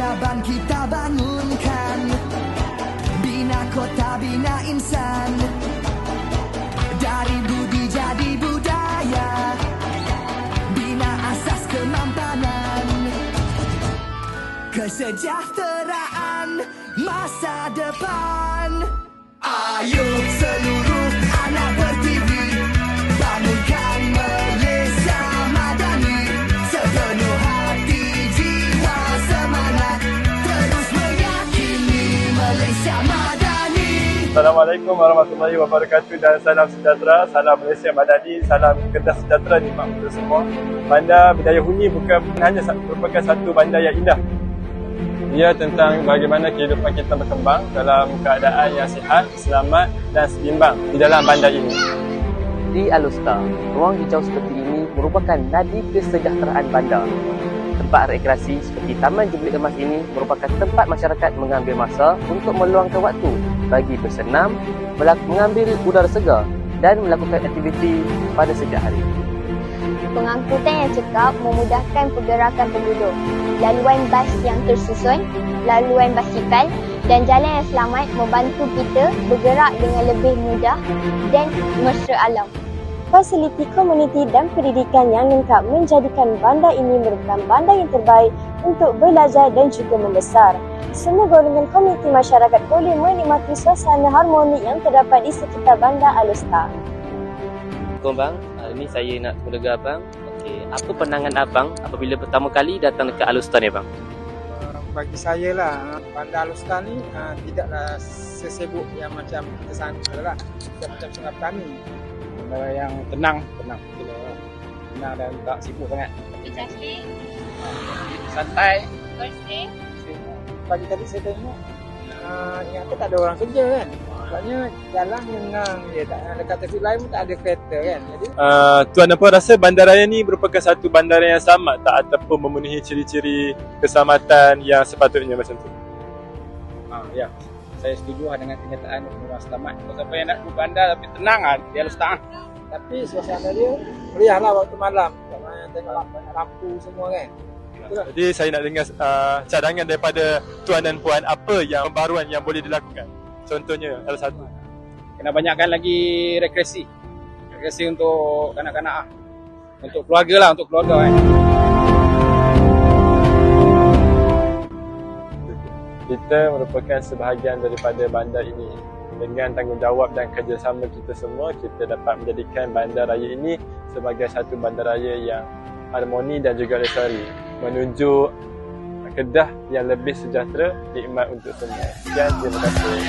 peradaban kita bangunkan, bina kota, bina insan, dari budi jadi budaya, bina asas kemampanan, kesejahteraan masa depan. Ayo seluruh anak bertivi, bangunkan Malaysia Madani, sepenuh hati, jiwa, semangat, terus meyakini Malaysia Madani. Assalamualaikum warahmatullahi wabarakatuh dan salam sejahtera, salam Malaysia Madani, salam Kedah sejahtera di mak kita semua. Bandar Bidayuh Hunyi bukan hanya merupakan satu bandar yang indah. Ia tentang bagaimana kehidupan kita berkembang dalam keadaan yang sihat, selamat dan seimbang di dalam bandar ini. Di Alustar, ruang hijau seperti ini merupakan nadi kesejahteraan bandar. Tempat rekreasi seperti Taman Jubilee Emas ini merupakan tempat masyarakat mengambil masa untuk meluangkan waktu bagi bersenam, mengambil udara segar dan melakukan aktiviti pada setiap hari. Pengangkutan yang cekap memudahkan pergerakan penduduk. Laluan bas yang tersusun, laluan basikal dan jalan yang selamat membantu kita bergerak dengan lebih mudah dan mesra alam. Fasiliti komuniti dan pendidikan yang lengkap menjadikan bandar ini merupakan bandar yang terbaik untuk belajar dan juga membesar. Semua golongan komuniti masyarakat boleh menikmati suasana harmoni yang terdapat di sekitar bandar Alustar. Assalamualaikum bang, hari ini saya nak mendengar abang. Apa pandangan abang apabila pertama kali datang ke Alustar ni bang? Bagi saya lah, bandar Alustar ni tidaklah sesibuk yang macam kita sangka lah. Tidak macam Sungai Petani. Bandar yang tenang dan tak sibuk sangat. Cantik, Santai. bersih. Pagi tadi saya tengok, ingat tak ada orang kerja kan. Sebabnya jalan lengang je, dekat tepi lain pun tak ada kereta kan. Jadi Tuan apa rasa bandaraya ni merupakan satu bandar yang sama tak ataupun memenuhi ciri-ciri keselamatan yang sepatutnya macam tu? ya, saya setuju dengan kenyataan Nurul Selamat. Siapa yang nak pergi bandar tapi tenang di Alustar. Tapi suasana dia meriah lah waktu malam. Tengok banyak lampu semua kan. Jadi saya nak dengar cadangan daripada tuan dan puan, apa yang pembaruan yang boleh dilakukan? Contohnya salah satu, kena banyakkan lagi rekreasi untuk kanak-kanak, untuk keluarga lah, untuk keluarga kan. Kita merupakan sebahagian daripada bandar ini. Dengan tanggungjawab dan kerjasama kita semua, kita dapat menjadikan bandaraya ini sebagai satu bandaraya yang harmoni dan juga lestari, menuju Kedah yang lebih sejahtera, nikmat untuk semua. Sekian, terima kasih.